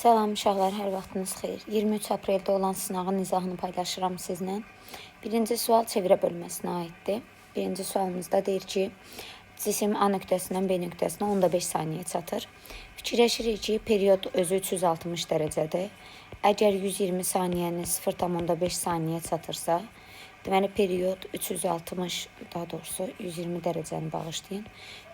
Salam uşaqlar, hər vaxtınız xeyir. 23 apreldə olan sınağın izahını paylaşıram sizlə. Birinci sual çevirə bölməsinə aiddir. Birinci sualımızda deyir ki, cisim A nöqtəsindən B nöqtəsinə 10-5 saniyə çatır. Fikirləşirik ki, period özü 360 dərəcədir. Əgər 120 saniyəni 0,5 saniyə çatırsa, deməli period 360, daha doğrusu 120 dərəcəni bağışlayın.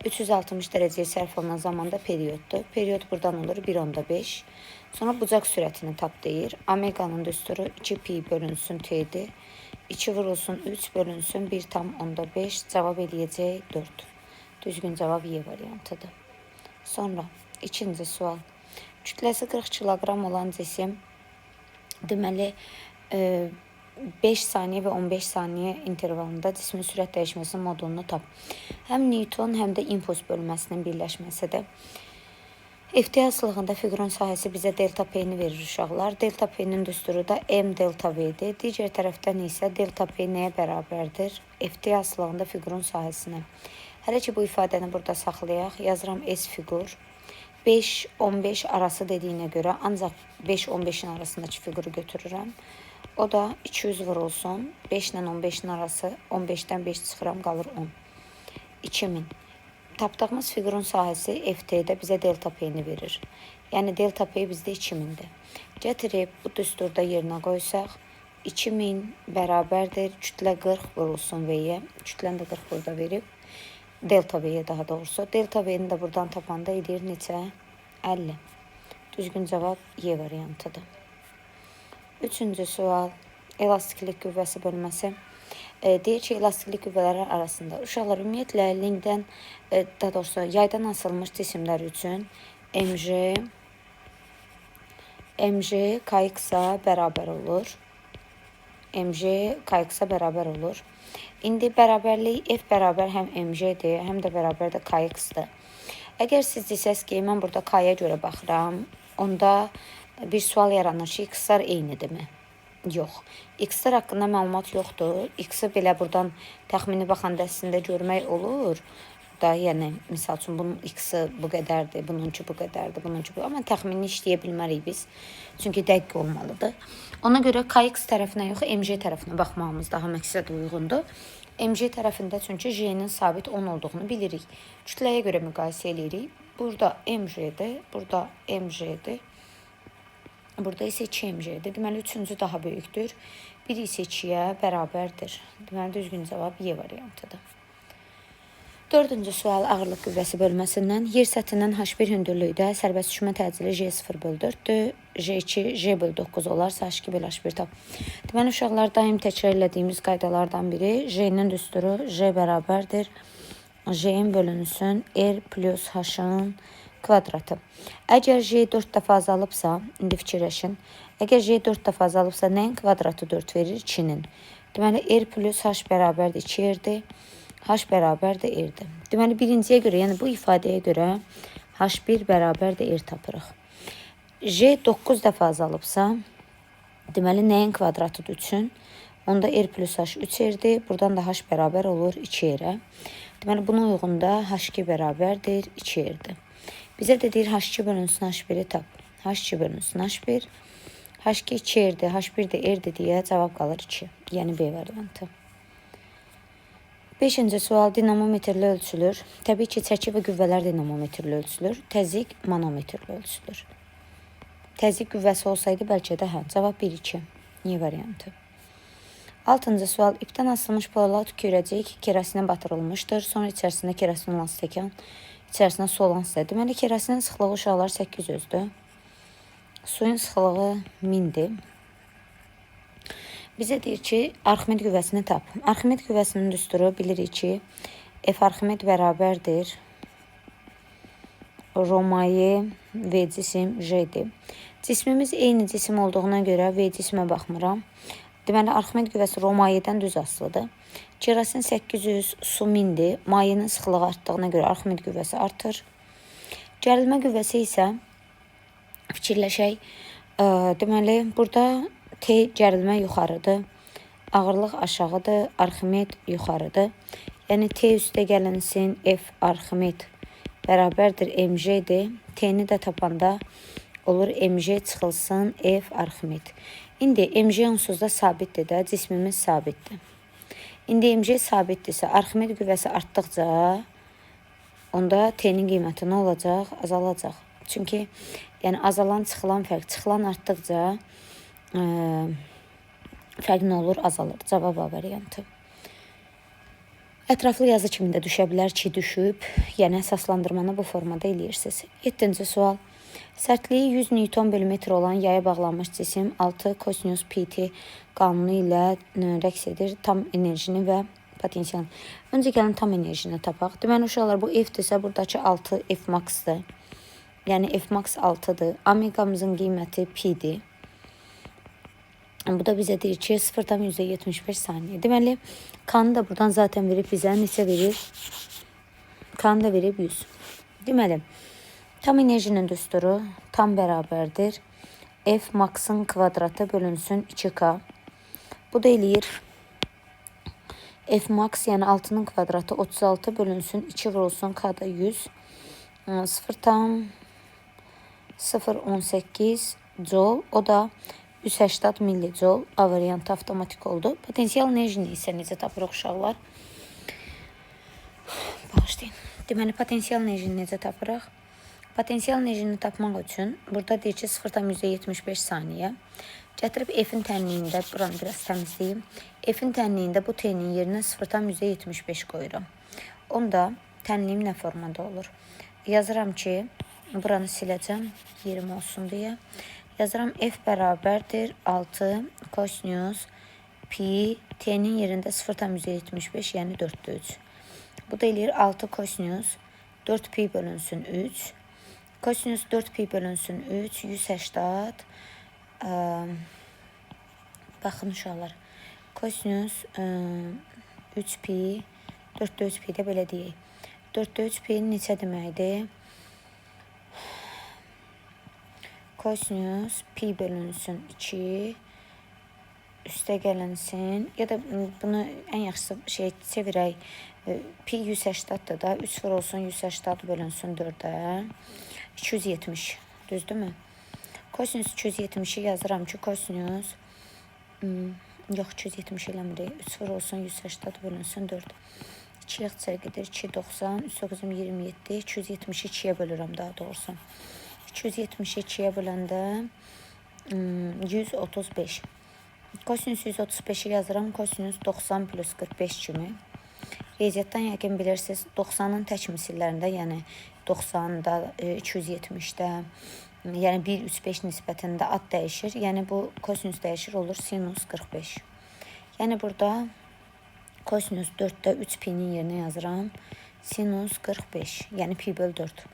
360 dərəcəyə sərf olunan zamanda perioddur. Period buradan olur 1/5. Sonra bucaq sürətini tap deyir. Omeqanın düsturu 2pi bölünsün t'dir. 2 vurulsun 3 bölünsün 1/5. Cavab eləyəcək 4. Düzgün cavab Y variantıdır. Sonra ikinci sual. Kütləsi 40 kiloqram olan cisim deməli 5 saniyə və 15 saniyə intervalında cismin sürət dəyişməsinin modulunu tap. Həm Newton, həm də impuls bölməsinin birləşməsidir. FT aslığında fiqurun sahəsi bizə delta P-ni verir uşaqlar. Delta P-nin düsturu da M delta V-dir. Digər tərəfdən isə delta P nəyə bərabərdir? FT aslığında fiqurun sahəsinə. Hələ ki bu ifadəni burada saxlayaq. Yazıram S fiqur. 5-15 arası dediyinə görə ancaq 5-15-in arasındakı fiquru götürürəm. O da 200 vurulsun. 5 ilə 15-in arası 15-dən 5 çıxıram, qalır 10. 2000. Tapdığımız fiqurun sahəsi FT-də bizə delta P-ni verir. Yəni delta P bizdə 2000-dir. Gətirib bu düsturda yerinə qoysaq, 2000 bərabərdir. Kütlə 40 vurulsun V-yə. Kütləni də 40 burada verib. Delta V-yə daha doğrusu. Delta V-ni də buradan tapanda edir neçə? 50. Düzgün cavab Y variantıdır. Üçüncü sual. Elastiklik qüvvəsi bölməsi. Deyir ki, elastiklik qüvvələri arasında uşaqlar ümumiyyətlə linkdən, daha doğrusu yaydan asılmış cisimlər üçün mg kx-a bərabər olur. mg kx-a bərabər olur. İndi bərabərlik F bərabər həm mg-dir, həm də bərabər də kx-dır. Əgər siz desəz ki, mən burada k-ya görə baxıram, onda bir sual yaranır ki, x-lar eynidirmi? Yox. X-lar haqqında məlumat yoxdur. X-i belə buradan təxmini baxanda əslində görmək olur da, yəni misal üçün bunun X-i bu qədərdir, bununki bu qədərdir, bununki bu. Amma təxmini işləyə bilmərik biz. Çünki dəqiq olmalıdır. Ona görə KX tərəfinə yox, MG tərəfinə baxmağımız daha məqsəd uyğundur. MG tərəfində çünki J-nin sabit 10 olduğunu bilirik. Kütləyə görə müqayisə edirik. Burada MG-dir, burada MG-dir. Burada isə 2mg'dir. Deməli, üçüncü daha böyükdür. 1 isə 2-yə bərabərdir. Deməli, düzgün cavab Y variantıdır. Dördüncü sual ağırlıq qüvvəsi bölməsindən. Yer səthindən H1 hündürlükdə sərbəst düşmə təcili J0/4-dür. J2, J/9 olarsa H2/H1 tap. Deməli, uşaqlar daim təkrar elədiyimiz qaydalardan biri J-nin düsturu J bərabərdir. J-in bölünsün R plus H-ın kvadratı. Əgər J 4 dəfə azalıbsa, indi fikirləşin. Əgər J 4 dəfə azalıbsa, nəyin kvadratı 4 verir? 2-nin. Deməli, R plus H bərabərdir 2R'dir. H bərabərdir R'dir. Deməli, birinciyə görə, yəni bu ifadəyə görə H1 bərabərdir R tapırıq. J 9 dəfə azalıbsa, deməli, nəyin kvadratıdır 3-ün? Onda R plus H 3R'dir. Buradan da H bərabər olur 2R'ə. Deməli, buna uyğun da H2 bərabərdir 2R'dir. Bizə də deyir H2 bölünsün H1-i tap. H2 bölünsün H1. H2 2R'dir, H1 də R'dir deyə cavab qalır 2. Yəni B variantı. 5-ci sual dinamometrlə ölçülür. Təbii ki, çəki və qüvvələr dinamometrlə ölçülür. Təzyiq manometrlə ölçülür. Təzyiq qüvvəsi olsaydı bəlkə də hə. Cavab 1-2. Y variantı. 6-cı sual. İpdən asılmış polad kürəcik kerasinə batırılmışdır. Sonra içərisində kerasin olan stəkan, içərisinə su olan sizə. Deməli, kerasinin sıxlığı uşaqlar 800-dür. Suyun sıxlığı 1000-dir. Bizə deyir ki, Arximed qüvvəsini tap. Arximed qüvvəsinin düsturu bilirik ki, F Arximed bərabərdir Romayi V cisim J-dir. Cismimiz eyni cisim olduğuna görə V cismə baxmıram. Deməli, Arximed qüvvəsi Romayidən düz asılıdır. Kerasin 800, su 1000-dir. Mayenin sıxlığı artdığına görə Arximed qüvvəsi artır. Gərilmə qüvvəsi isə fikirləşək. Deməli, burada T gərilmə yuxarıdır. Ağırlıq aşağıdır. Arximed yuxarıdır. Yəni, T üstə gəlinsin F Arximed bərabərdir mg'dir. T-ni də tapanda olur mg çıxılsın F Arximid. İndi mg onsuz da sabitdir də, cismimiz sabitdir. İndi mg sabitdirsə, Arximid qüvvəsi artdıqca onda T'nin qiyməti nə olacaq? Azalacaq. Çünki yəni azalan çıxılan fərq, çıxılan artdıqca fərq nə olur? Azalır. Cavab A variantı. Ətraflı yazı kimi də düşə bilər ki, düşüb. Yəni əsaslandırmanı bu formada eləyirsiniz. 7-ci sual. Sərtliyi 100 Nm olan yaya bağlanmış cisim 6 kosinus pt qanunu ilə rəqs edir. Tam enerjini və potensial. Öncə gəlin tam enerjini tapaq. Deməli uşaqlar, bu F-dirsə, buradakı 6 F max-dır. Yəni F max 6-dır. Omegamızın qiyməti P-dir. Bu da bizə deyir ki, 0,75 saniyə. Deməli, K-nı da buradan zaten verib bizə neçə verir? K-nı da verib 100. Deməli, tam enerjinin düsturu tam bərabərdir. F max'ın kvadratı bölünsün 2K. Bu da eləyir. F max yəni 6'nın kvadratı 36 bölünsün 2 vurulsun K da 100. 0,018 joule. O da 180 millijoule. A variantı avtomatik oldu. Potensial enerjini isə necə tapırıq uşaqlar? Başlayın. Deməli, potensial enerjini necə tapırıq? Potensial enerjini tapmaq üçün burada deyir ki 0,75 saniyə. Gətirib F-in tənliyində, buranı biraz təmizləyim. F-in tənliyində bu T-nin yerinə 0,75 qoyuram. Onda tənliyim nə formada olur? Yazıram ki, buranı siləcəm, yerim olsun deyə. Yazıram F bərabərdir 6 kosinus pi, T-nin yerində 0,75, yəni 4'də 3. Bu da eləyir 6 kosinus 4 pi bölünsün 3. Kosinus 4 pi bölünsün 3, 180. Baxın uşaqlar. Kosinus 3 pi, 4'də 3 pi də belə deyək. 4'də 3 pi neçə deməkdir? Kosinus pi bölünsün 2 üstə gələnsin. Ya da bunu ən yaxşısı çevirək. Pi 180'dır da. 3 vurulsun 180 bölünsün 4'ə. 270. Düzdürmü? Kosinus 270'i yazıram ki, kosinus yox, 270 eləmirik. 3 vurulsun 180 bölünsün 4. 2 yaxçaya gedir. 2, 90, 3, 9, 27. 270'i 2'yə bölürəm daha doğrusu. 270'i 2'yə böləndə 135. Kosinus 135'i yazıram. Kosinus 90 plus 45 kimi. Riyaziyyatdan yəqin bilirsiniz, 90'ın tək misillərində, yəni 90'da, 270'də, yəni 1,35 nisbətində ad dəyişir. Yəni bu kosinus dəyişir, olur sinus 45. Yəni burada kosinus 4'də 3 pi'nin yerinə yazıram. Sinus 45, yəni pi böl 4.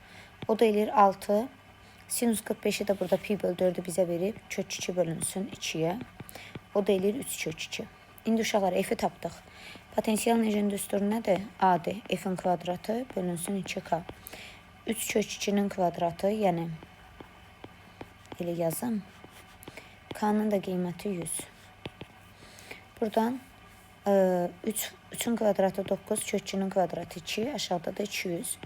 O da eləyir 6. Sinus 45'i də burada pi böl 4'ü bizə verib. Kök 2 bölünsün 2'yə. O da eləyir 3 kök 2. İndi uşaqlar F-i tapdıq. Potensial enerjinin düsturu nədir? A-dır. F-in kvadratı bölünsün 2K. 3 kök 2'nin kvadratı, yəni elə yazım. K-nın da qiyməti 100. Buradan 3'ün kvadratı 9, kök 2'nin kvadratı 2, aşağıda da 200.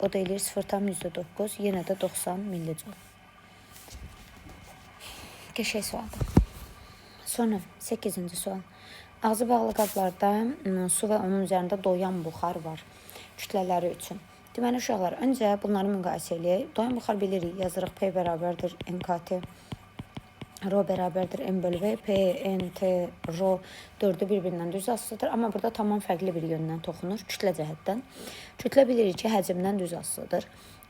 O da eləyir 0,9, yenə də 90 millijoule. Qəşəng sualdır. Sonra 8-ci sual. Ağzı bağlı qablarda su və onun üzərində doyan buxar var kütlələri üçün. Deməli uşaqlar, öncə bunları müqayisə eləyək. Doyan buxar bilirik, yazırıq P bərabərdir NKT, Rho bərabərdir M bölü V, P, N, T, Rho 4'ü bir-birindən düz asılıdır. Amma burada tamam fərqli bir yöndən toxunur, kütlə cəhətdən. Kütlə bilirik ki, həcmdən düz asılıdır.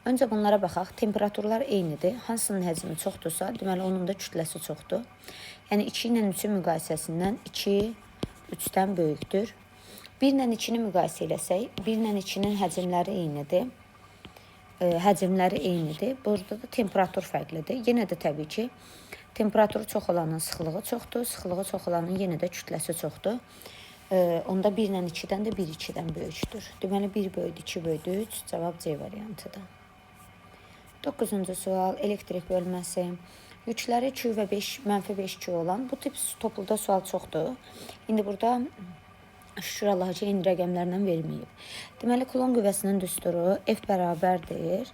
Öncə bunlara baxaq. Temperaturlar eynidir. Hansının həcmi çoxdursa, deməli onun da kütləsi çoxdur. Yəni 2 ilə 3'ün müqayisəsindən 2 3'dən böyükdür. 1 ilə 2'ni müqayisə eləsək, 1 ilə 2'nin həcmləri eynidir. Həcmləri eynidir. Burada da temperatur fərqlidir. Yenə də təbii ki, temperaturu çox olanın sıxlığı çoxdur, sıxlığı çox olanın yenə də kütləsi çoxdur. Onda 1 ilə 2'dən də 1 2'dən böyükdür. Deməli 1 bölü 2 bölü 3 cavab C variantıdır. 9-cu sual, elektrik bölməsi. Yükləri Q və 5, mənfi 5 Q olan bu tip topulda sual çoxdur. İndi burada şükür Allaha ki, eyni rəqəmlərlə verməyib. Deməli, Kulon qüvvəsinin düsturu F bərabərdir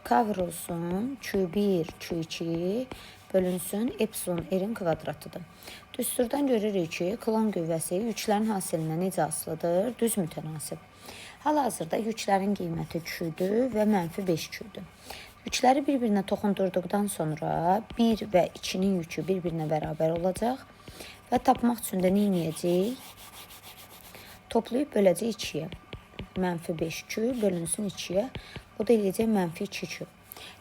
K vurulsun, Q1, Q2 bölünsün, epsilon r-in kvadratıdır. Düsturdan görürük ki, klon qüvvəsi yüklərin hasilinə necə asılıdır? Düz mütənasib. Hal-hazırda yüklərin qiyməti Q-dür və -5 Q-dür. Yükləri bir-birinə toxundurduqdan sonra 1 və 2-nin yükü bir-birinə bərabər olacaq və tapmaq üçün də nə edəcəyik? Toplayıb böləcək 2-yə. -5 Q bölünsün 2-yə. O da eləyəcək -2 Q.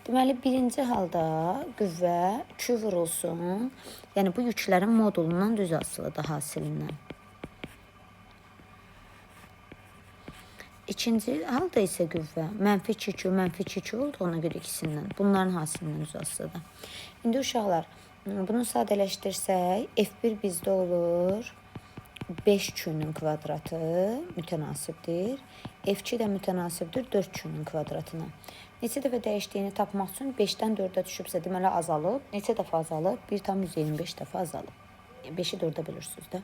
Deməli, birinci halda qüvvə Q vurulsun, yəni bu yüklərin modulundan düz asılıdır hasilindən. İkinci halda isə qüvvə -2 Q, -2 Q olduğuna görə ikisindən, bunların hasilindən düz asılıdır. İndi uşaqlar, bunu sadələşdirsək, F1 bizdə olur 5 Q-nun kvadratı mütənasibdir. F2 də mütənasibdir 4 Q-nun kvadratına. Neçə dəfə dəyişdiyini tapmaq üçün 5-dən 4-ə düşübsə, deməli azalıb. Neçə dəfə azalıb? 1,25 dəfə azalıb. 5-i 4-ə bölürsünüz də.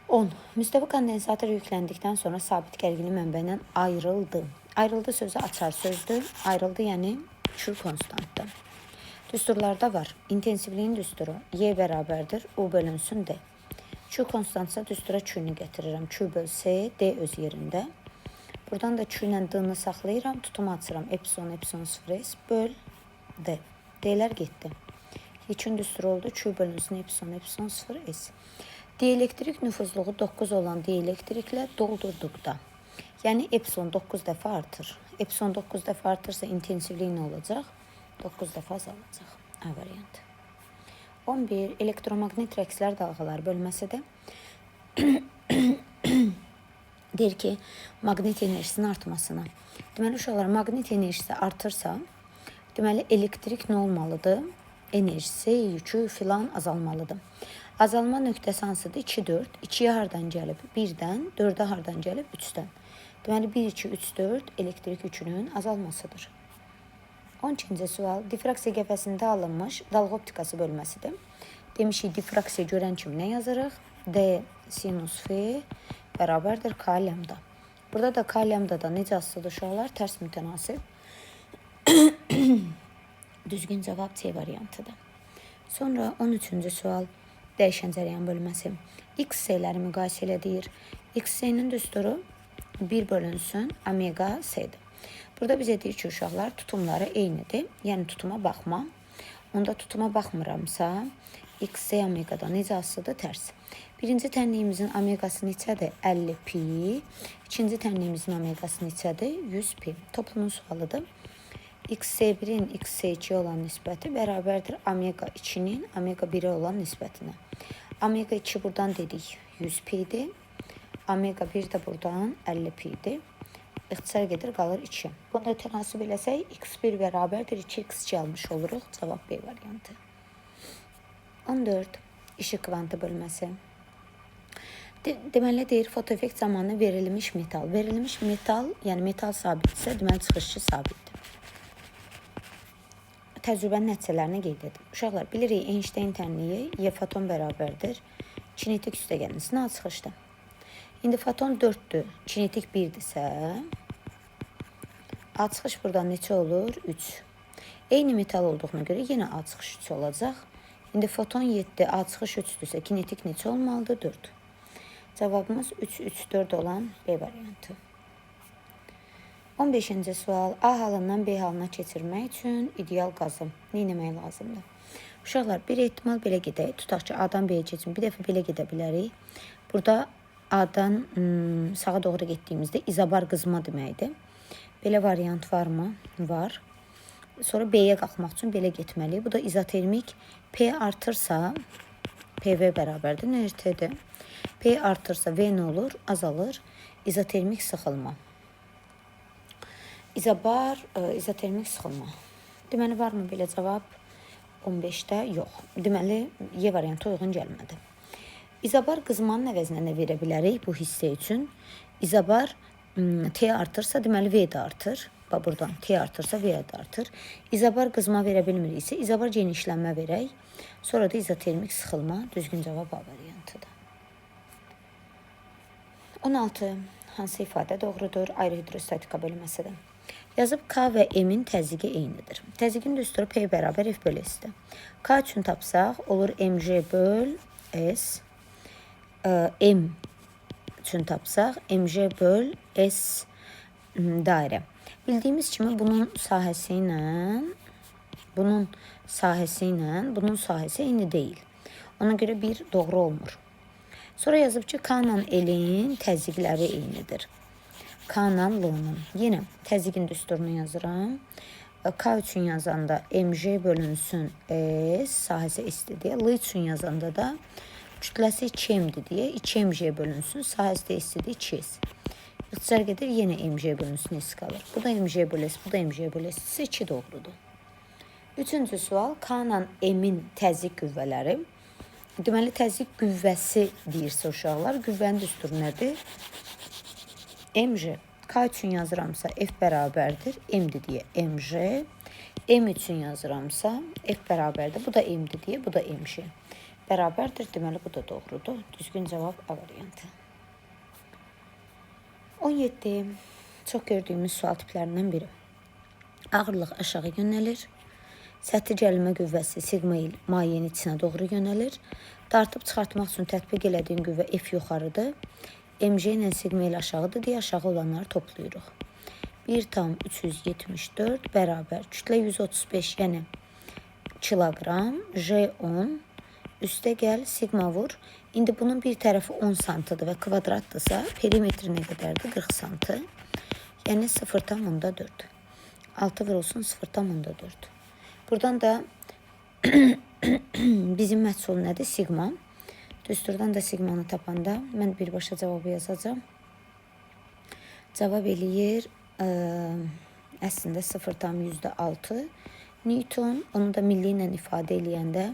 10. Müstəvi kondensator yükləndikdən sonra sabit gərginlik mənbəyinə ayrıldı. Ayrıldı sözü açar sözdür. Ayrıldı, yəni Q konstantdır. Düsturlarda var. İntensivliyin düsturu Y bərabərdir, U bölünsün D. Q konstantsa düstura Q-ni gətirirəm. Q böl S, D öz yerində. Buradan da Q ilə D-ni saxlayıram, tutumu açıram. Epsilon 0S böl D. D-lər getdi. Yekun düstur oldu. Q bölünsün epsilon 0S. Dielektrik nüfuzluğu 9 olan dielektriklə doldurduqda, yəni epsilon 9 dəfə artır. Epsilon 9 dəfə artırsa intensivlik nə olacaq? 9 dəfə azalacaq. A variantı. 11. Elektromaqnit rəqslər dalğaları bölməsidir. Deyir ki, maqnit enerjisinin artmasına. Deməli, uşaqlar, maqnit enerjisi artırsa, deməli, elektrik nə olmalıdır? Enerjisi, yükü filan azalmalıdır. Azalma nöqtəsi hansıdır? 2, 4. 2-yə hardan gəlib? 1-dən, 4-ə hardan gəlib? 3-dən. Deməli, 1, 2, 3, 4 elektrik yükünün azalmasıdır. 12-ci sual. Difraksiya qəfəsində alınmış dalğa optikası bölməsidir. Demişik, difraksiya görən kimi nə yazırıq? D sinus F bərabərdir K lambda. Burada da K lambda da necə asılıdır uşaqlar? Tərs mütənasib. Düzgün cavab C variantıdır. Sonra 13-cü sual. Dəyişən cərəyan bölməsi. X-S'ləri müqayisə elədir. X-S'nin düsturu 1 bölünsün omega S-dir. Burada bizə deyir ki, uşaqlar tutumları eynidir. Yəni tutuma baxma. Onda tutuma baxmıramsa, X-S omegada necə asılıdır? Tərs. Birinci tənliyimizin omegası neçədir? 50 pi. İkinci tənliyimizin omegası neçədir? 100 pi. Toplumun sualıdır. X-S1-in X-S2 olan nisbəti bərabərdir omega 2-nin omega 1-ə olan nisbətinə. Omega 2 buradan dedik 100 pi-dir. Omega 1 də buradan 50 pi-dir. İxtisar gedir, qalır 2. Bunu da tənasib eləsək, x1 bərabərdir 2x2 almış oluruq. Cavab B variantı. 14. İşıq kvantı bölməsi. Deməli, deyir, fotoeffekt zamanı verilmiş metal. Verilmiş metal, yəni metal sabitsə, deməli, çıxışçı sabitdir. Təcrübənin nəticələrini qeyd edim. Uşaqlar, bilirik, Einstein tənliyi Y foton bərabərdir. Kinetik üstəgəlin sinal çıxışdır. İndi foton 4-dür, kinetik 1-dirsə, A çıxış buradan neçə olur? 3. Eyni metal olduğuna görə yenə A çıxış 3 olacaq. İndi foton 7, A çıxış 3-dürsə, kinetik neçə olmalıdır? 4. Cavabımız 3, 3, 4 olan B variantı. 15-ci sual. A halından B halına keçirmək üçün ideal qazı nə etmək lazımdır? Uşaqlar, bir ehtimal belə gedək. Tutaq ki, A-dan B-yə keçin. Bir dəfə belə gedə bilərik. Burada A-dan sağa doğru getdiyimizdə izobar qızma deməkdir. Belə variant varmı? Var. Sonra B-yə qalxmaq üçün belə getməliyik. Bu da izotermik. P artırsa, PV bərabərdir. NRT-dir. P artırsa V nə olur? Azalır. İzotermik sıxılma. İzobar, izotermik sıxılma. Deməli, varmı belə cavab? 15-də yox. Deməli, Y variantı uyğun gəlmədi. İzobar qızmanın əvəzinə nə verə bilərik bu hissə üçün? İzobar T artırsa, deməli V də artır. Bax, buradan T artırsa V də artır. İzobar qızma verə bilmiriksə, izobar genişlənmə verək. Sonra da izotermik sıxılma. Düzgün cavab A variantıdır. 16. Hansı ifadə doğrudur? Ayrı hidrostatika bölməsidir. Yazıb K və M-in təzyiqi eynidir. Təzyiqin düsturu P bərabər F böl S-dir. K üçün tapsaq olur mj böl S. M üçün tapsaq mj böl S dairə. Bildiyimiz kimi bunun sahəsi bunun sahəsi eyni deyil. Ona görə bir doğru olmur. Sonra yazıb ki, K ilə L-in təzyiqləri eynidir. K ilə L-nın. Yenə təzyiqin düsturunu yazıram. K üçün yazanda mj bölünsün S, sahəsi S-dir deyə. L üçün yazanda da kütləsi 2m-dir deyə 2mj bölünsün, sahəsi də S-dir, 2s. İxtisar gedir, yenə mj bölünsün S qalır. Bu da mj böl S, bu da mj böl S ise 2 doğrudur. Üçüncü sual, K ilə M-in təzyiq qüvvələri. Deməli, təzyiq qüvvəsi deyirsə uşaqlar, qüvvənin düsturu nədir? mj. K üçün yazıramsa F bərabərdir, M-dir deyə mj. M üçün yazıramsa F bərabərdir, bu da M-dir deyə, bu da mj. Bərabərdir, deməli, bu da doğrudur. Düzgün cavab A variantı. 17. Çox gördüyümüz sual tiplərindən biri. Ağırlıq aşağı yönəlir. Səthi gəlmə qüvvəsi sigma il mayenin içinə doğru yönəlir. Dartıb çıxartmaq üçün tətbiq elədiyin qüvvə F yuxarıdır. mj ilə sigma il aşağıdır deyə aşağı olanları toplayırıq. 1,374 bərabər kütlə 135, yəni kiloqram, J 10, üstə gəl sigma vur. İndi bunun bir tərəfi 10 santıdır və kvadratdırsa perimetri nə qədərdir? 40 santı. Yəni 0,4. 6 vurulsun 0,4. Buradan da bizim məhsul nədir? Sigma. Düsturdan da sigmanı tapanda mən birbaşa cavabı yazacağım. Cavab eləyir əslində 0,6 Newton. Onu da milli ilə ifadə eləyəndə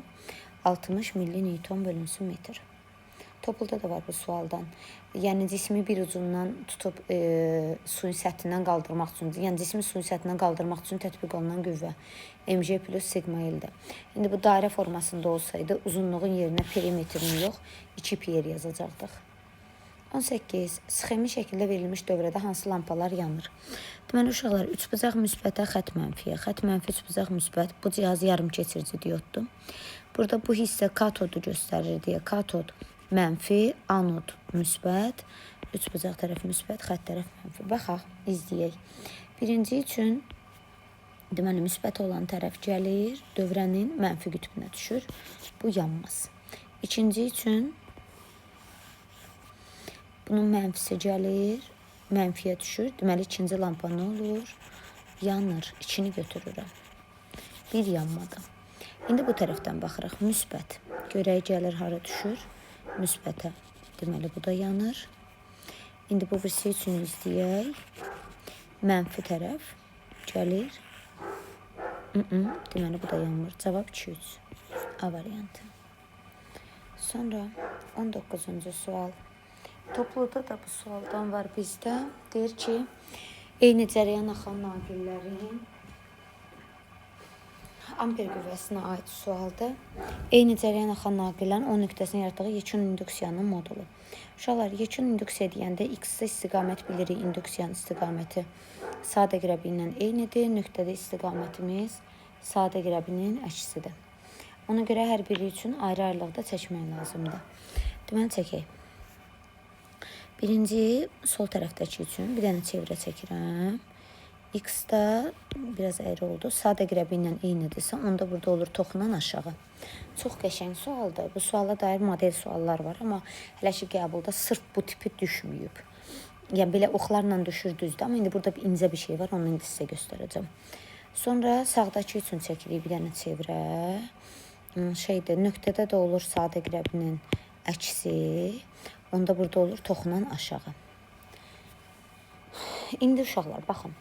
60 milli Newton bölünsün metr. Topulda da var bu sualdan. Yəni cismi bir ucundan tutub suyun səthindən qaldırmaq üçün, yəni cismi suyun səthindən qaldırmaq üçün tətbiq olunan qüvvə mj plus sigma ildir. İndi bu dairə formasında olsaydı uzunluğun yerinə perimetrini yox, 2 pi yazacaqdıq. 18. Sxemi şəkildə verilmiş dövrədə hansı lampalar yanır? Deməli uşaqlar, üçbucaq müsbətə, xətt mənfiyə, xətt mənfi, üçbucaq müsbət. Bu cihaz yarım keçirici dioddur. Burada bu hissə katodu göstərir deyə katod mənfi, anod müsbət, üçbucaq tərəf müsbət, xətt tərəf mənfi. Baxaq, izləyək. Birinci üçün deməli müsbət olan tərəf gəlir, dövrənin mənfi qütbünə düşür. Bu yanmaz. İkinci üçün bunun mənfisi gəlir, mənfiyə düşür. Deməli ikinci lampa nə olur? Yanır. İçini götürürəm. Bir yanmadı. İndi bu tərəfdən baxırıq. Müsbət. Görək gəlir, hara düşür? Müsbətə. Deməli bu da yanır. İndi bu birisi üçün izləyək. Mənfi tərəf gəlir. Deməli bu da yanmır. Cavab 2-3. A variantı. Sonra 19-cu sual. Topluda da bu sualdan var bizdə. Deyir ki, eyni cərəyan axan naqillərin amper qüvvəsinə aid sualda eyni cərəyan axan naqillərin o nöqtəsini yaratdığı yekun induksiyanın modulu. Uşaqlar, yekun induksiya deyəndə x istiqamət bilirik, induksiyanın istiqaməti sadə qrəbinin eynidir. Nöqtədə istiqamətimiz sadə qrəbinin əksidir. Ona görə hər biri üçün ayrı-ayrılıqda çəkmək lazımdır. Deməli çəkək. Birinci sol tərəfdəki üçün bir dənə çevrə çəkirəm. X da biraz əyri oldu. Sadə qrəbi ilə eynidirsə, onda burada olur toxunan aşağı. Çox qəşəng sualdır. Bu suala dair model suallar var, amma hələ ki qəbulda sırf bu tipi düşməyib. Yəni belə oxlarla düşür düzdür, amma indi burada bir incə bir şey var, onu indi sizə göstərəcəm. Sonra sağdakı üçün çəkirik bir dənə çevrə. Nöqtədə də olur sadə qrəbinin əksi. Onda burada olur toxunan aşağı. İndi uşaqlar, baxın.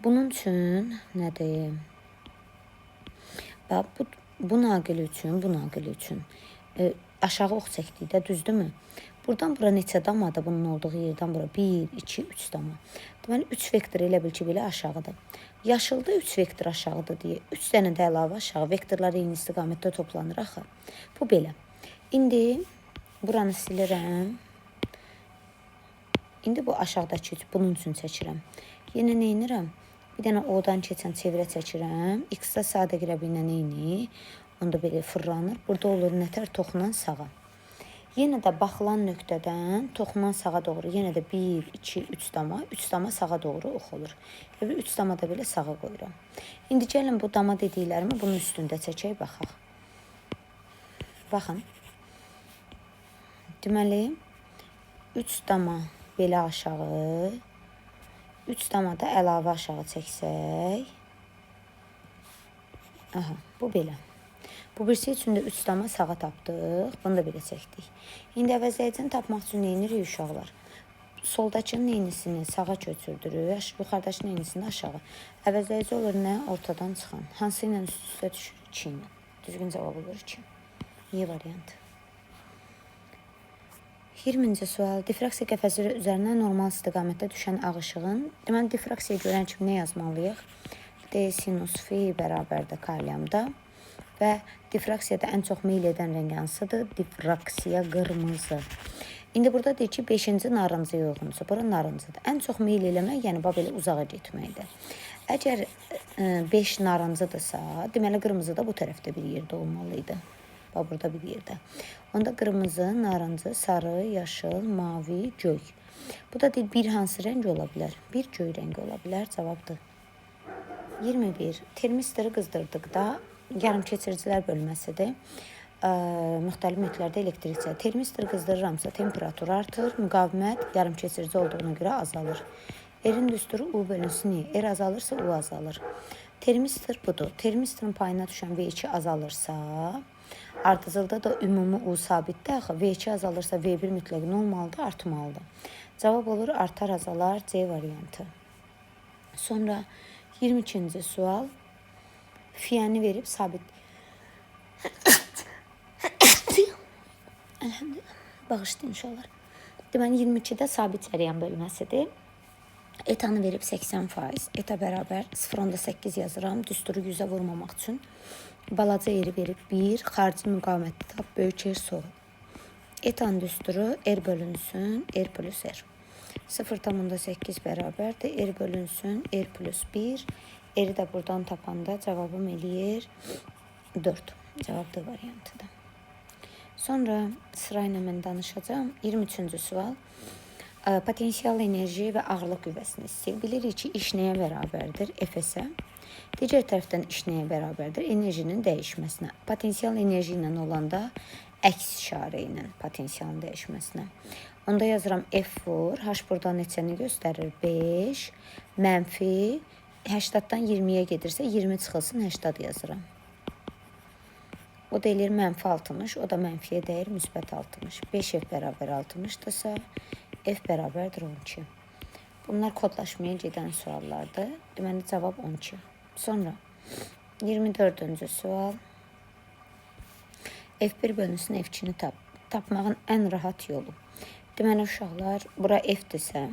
Bunun üçün nədir? Bu naqil üçün aşağı ox çəkdikdə düzdürmü? Buradan bura neçə damadır bunun olduğu yerdən bura? 1, 2, 3 dama. Deməli 3 vektor elə bil ki, belə aşağıdır. Yaşılda 3 vektor aşağıdır deyə 3 dənə də əlavə aşağı vektorlar eyni istiqamətdə toplanır axı. Bu belə. İndi buranı silirəm. İndi bu aşağıdakı bunun üçün çəkirəm. Yenə nə edirəm? Bir dənə O-dan keçən çevirə çəkirəm. X-də sadə qrəbi ilə eyni. Onda belə fırlanır. Burada olur nətər toxunan sağa. Yenə də baxılan nöqtədən toxunan sağa doğru yenə də 1, 2, 3 dama, 3 dama sağa doğru ox olur. Və 3 dama da belə sağa qoyuram. İndi gəlin bu dama dediklərimi bunun üstündə çəkək, baxaq. Baxın. Deməli, 3 dama belə aşağı, 3 dama da əlavə aşağı çəksək. Aha, bu belə. Bu birisi üçün də 3 dama sağa tapdıq. Bunu da belə çəkdik. İndi əvəzləyicini tapmaq üçün nə edirik uşaqlar? Soldakının eynisini sağa köçürdürük. Yuxarıdakının eynisini aşağı. Əvəzləyici olur nə? Ortadan çıxan. Hansı ilə üst-üstə düşür? 2 ilə. Düzgün cavab olur 2. Y variantı. 20-ci sual. Diffraksiya qəfəsi üzərinə normal istiqamətdə düşən ağ işığın. Deməli, diffraksiyaya görən kimi nə yazmalıyıq? D sinus fi bərabərdə kalyamda. Və diffraksiyada ən çox meyl edən rəng hansıdır? Diffraksiya qırmızı. İndi burada deyir ki, 5-ci narıncı yoxunsa, bura narıncıdır. Ən çox meyl eləmək, yəni belə uzağa getməkdir. Əgər 5 narıncıdırsa, deməli qırmızı da bu tərəfdə bir yerdə olmalıydı. Bax, burada bir yerdə. Onda qırmızı, narıncı, sarı, yaşıl, mavi, göy. Bu da deyir, bir hansı rəng ola bilər? Bir göy rəng ola bilər, cavabdır. 21. Termisteri qızdırdıqda yarımkeçiricilər bölməsidir. Müxtəlif mühitlərdə elektrikçə. Termistor qızdırıramsa temperatur artır, müqavimət yarımkeçirici olduğuna görə azalır. Erin düsturu U bölünsün niyə? Er azalırsa U azalır. Termistor budur. Termistorun payına düşən V2 azalırsa, ardıcılda da ümumi U sabitdir. Axı V2 azalırsa V1 mütləq nə olmalıdır? Artmalıdır. Cavab olur artar azalar C variantı. Sonra 22-ci sual. Fiyəni verib sabit. Elhamdülillah. Bağışlayın inşallah. Deməli 22-də sabit cəryan bölməsidir. Etanı verib 80%. Eta bərabər 0.8 yazıram. Düsturu 100-ə vurmamaq üçün. Balaca yeri verib 1. Xarici müqavimətli tap böyük yer soğuk. Etan düsturu R bölünsün R plus R. 0.8 bərabərdir. R bölünsün R plus 1. Eri də buradan tapanda cavabım eləyir 4. Cavab D variantıdır. Sonra sırayla mən danışacağım. 23-cü sual. Potensial enerji və ağırlıq qüvvəsini istəyir. Bilirik ki, iş nəyə bərabərdir? F-ə. Digər tərəfdən iş nəyə bərabərdir? Enerjinin dəyişməsinə. Potensial enerji ilə olanda əks işarə ilə potensialın dəyişməsinə. Onda yazıram F vur. H buradan neçəni göstərir? 5. Mənfi 80-dan 20-yə gedirsə 20 çıxılsın 80 yazıram. O da eləyir mənfi 60, o da mənfiyə dəyir müsbət 60. 5F bərabər 60-dırsa F bərabərdir 12. Bunlar kodlaşmaya gedən suallardır. Deməli cavab 12. Sonra 24-cü sual. F1 bölünsün F2-ni tapmağın ən rahat yolu. Deməli uşaqlar, bura F-dirsə,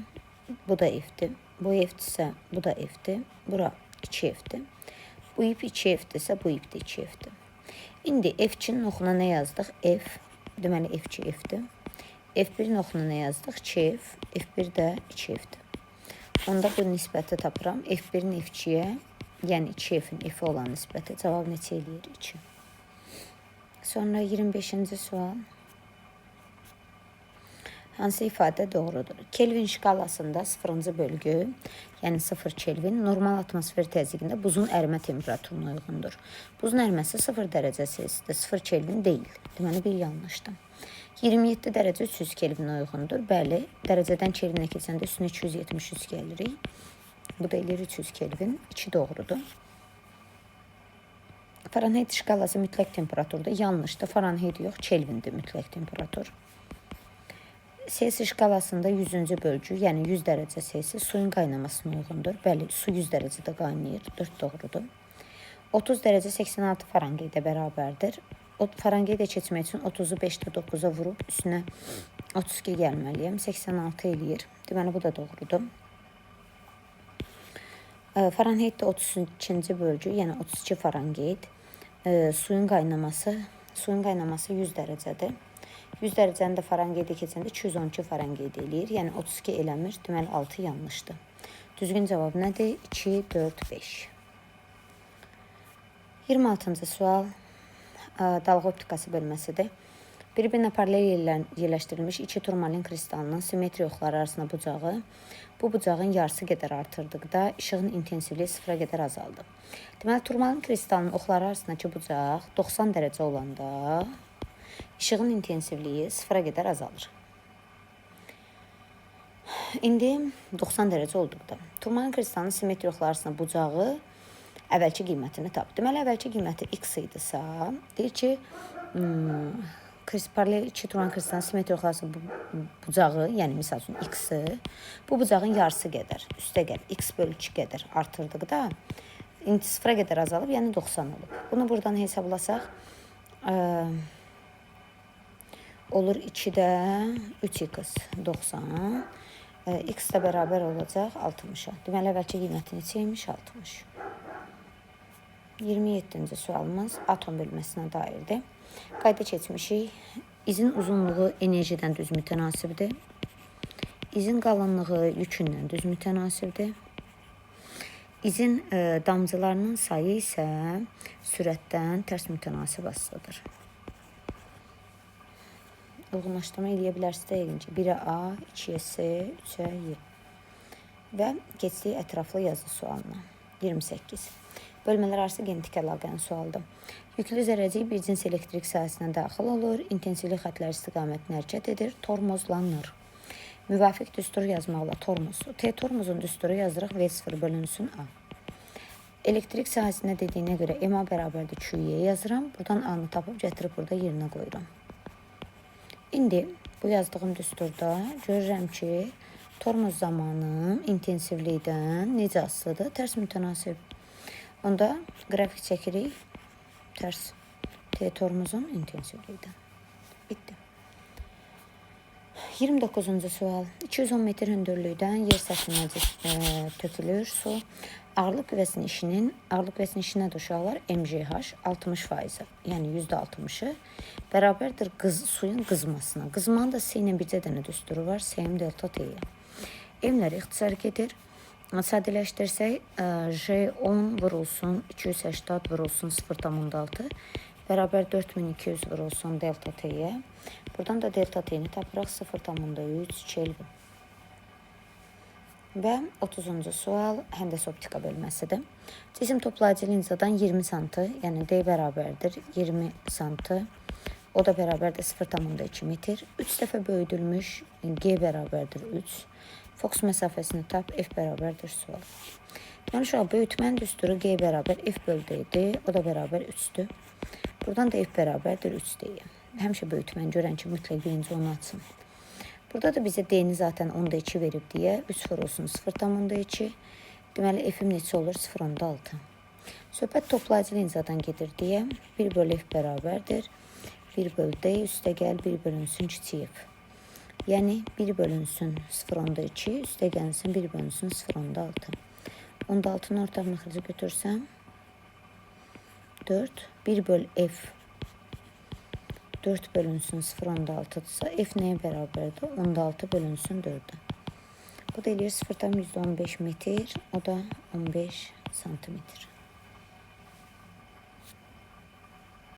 bu da F-dir. Bu F-dirsə, bu da F-dir. Bura 2F-dir. Bu ip 2F-dirsə, bu ip də 2F-dir. İndi F2-nin oxuna nə yazdıq? F. Deməli F2 F-dir. F1-in oxuna nə yazdıq? 2F. F1 də 2F-dir. Onda bu nisbəti tapıram. F1-in F2-yə, yəni 2F-in F-i olan nisbəti. Cavab neçə eləyir? 2. Sonra 25-ci sual. Hansı ifadə doğrudur? Kelvin şkalasında 0-cı bölgü, yəni 0 Kelvin, normal atmosfer təzyiqində buzun ərimə temperaturuna uyğundur. Buzun əriməsi 0 dərəcə Selsiusdə, 0 Kelvin deyil. Deməli, bir yanlışdır. 27 dərəcə 300 Kelvinə uyğundur. Bəli, dərəcədən Kelvinə keçəndə üstünə 273 gəlirik. Bu da eləyir 300 Kelvin. 2 doğrudur. Fahrenheit şkalası mütləq temperaturda. Yanlışdır. Fahrenheit yox, Kelvindir mütləq temperatur. Selsius şkalasında 100-cü bölgü, yəni 100 dərəcə Selsius suyun qaynamasına uyğundur. Bəli, su 100 dərəcədə qaynayır. 4 doğrudur. 30 dərəcə 86 Fahrenheitə bərabərdir. Fahrenheitə keçmək üçün 30-u 5-də 9-a vurub üstünə 32 gəlməliyəm. 86 eləyir. Deməli, bu da doğrudur. Fahrenheitdə 32-ci bölgü, yəni 32 Fahrenheit. Suyun qaynaması 100 dərəcədir. 100 dərəcəni də Fahrenheitə keçəndə 212 Fahrenheit eləyir. Yəni 32 eləmir. Deməli 6 yanlışdır. Düzgün cavab nədir? 2, 4, 5. 26-cı sual dalğa optikası bölməsidir. Bir-birinə paralel yerləşdirilmiş iki turmalin kristalının simmetri oxları arasında bucağı bu bucağın yarısı qədər artırdıqda işığın intensivliyi 0-a qədər azaldı. Deməli, turmalin kristalının oxları arasındakı bucaq 90 dərəcə olanda işığın intensivliyi 0-a qədər azalır. İndi 90 dərəcə olduqda turmalin kristalının simmetri oxları arasında bucağı əvvəlki qiymətini tap. Deməli, əvvəlki qiyməti x idisə, deyir ki, paralel iki turmalin kristalının simmetri oxları arasında bucağı, yəni misal üçün x-i, bu bucağın yarısı qədər, üstə gəl, x bölü 2 qədər artırdıqda 0-a qədər azalıb, yəni 90 olub. Bunu buradan hesablasaq, olur 2-də 3x 90, x də bərabər olacaq 60-a. Deməli, əvvəlki qiyməti neçəymiş? 60. 27-ci sualımız atom bölməsinə dairdir. Qayda keçmişik. İzin uzunluğu enerjidən düz mütənasibdir. İzin qalınlığı yükündən düz mütənasibdir. İzin damcılarının sayı isə sürətdən tərs mütənasib asılıdır. Uyğunlaşdırma eləyə bilərsiniz də yəqin ki, 1-ə A, 2-yə S, 3-ə Y. Və keçdik ətraflı yazı sualına. 28. Bölmələr arası genetik əlaqənin sualıdır. Yüklü zərrəcik bir cins elektrik sahəsinə daxil olur, intensivli xətlər istiqamətini hərəkət edir, tormozlanır. Müvafiq düstur yazmaqla tormoz. T tormozun düsturu yazdırıq, V0 bölünsün A. Elektrik sahəsinə dediyinə görə MA bərabərdir QY yazıram. Buradan A-nı tapıb gətirib burada yerinə qoyuram. İndi bu yazdığım düsturda görürəm ki, tormoz zamanı intensivlikdən necə asılıdır? Tərs mütənasib. Onda qrafik çəkirik. Tərs T tormozun intensivlikdən. Bitdi. 29-cu sual. 210 metr hündürlükdən yer səthinə tökülür su. Ağırlıq küvəsinin işinə uşaqlar MGH 60%, yəni %60-ı bərabərdir suyun qızmasına. Qızmanın da S ilə bircə dənə düsturu var, SM delta T-yə. M-lər ixtisar gedir. Sadələşdirsək, J10 vurulsun, 280 vurulsun 0,6, bərabər 4200 vurulsun delta T-yə. Buradan da delta T-ni tapıraq 0,3 Kelvin. Və 30-cu sual həndəs optika bölməsidir. Cisim toplayıcı linzadan 20 sm, yəni D bərabərdir 20 sm, o da bərabərdir 0,2 metr. 3 dəfə böyüdülmüş, G bərabərdir 3. Fokus məsafəsini tap, F bərabərdir sual. Yəni, şu an böyütmənin düsturu G bərabər F bölü D-dir, o da bərabər 3-dür. Buradan da F bərabərdir 3 deyir. Həmişə böyütməni görən ki, mütləq birinci onu açın. Burada da bizə D-ni zaten 10'da 2 verib deyə 3 vurulsun 0,2. Deməli, F-im neçə olur? 0,6. Söhbət toplayıcı linzadan gedir deyə 1 bölü F bərabərdir. 1 bölü D üstə gəl 1 bölünsün kiçik F. Yəni 1 bölünsün 0,2 üstə gəlsin 1 bölünsün 0,6. 10'da ortaq məxrəcə götürsəm 4. 1 bölü F 4 bölünsün 0,6'dırsa F nəyə bərabərdir? 16 bölünsün 4'ə. Bu da eləyir 0,15 metr, o da 15 santimetr.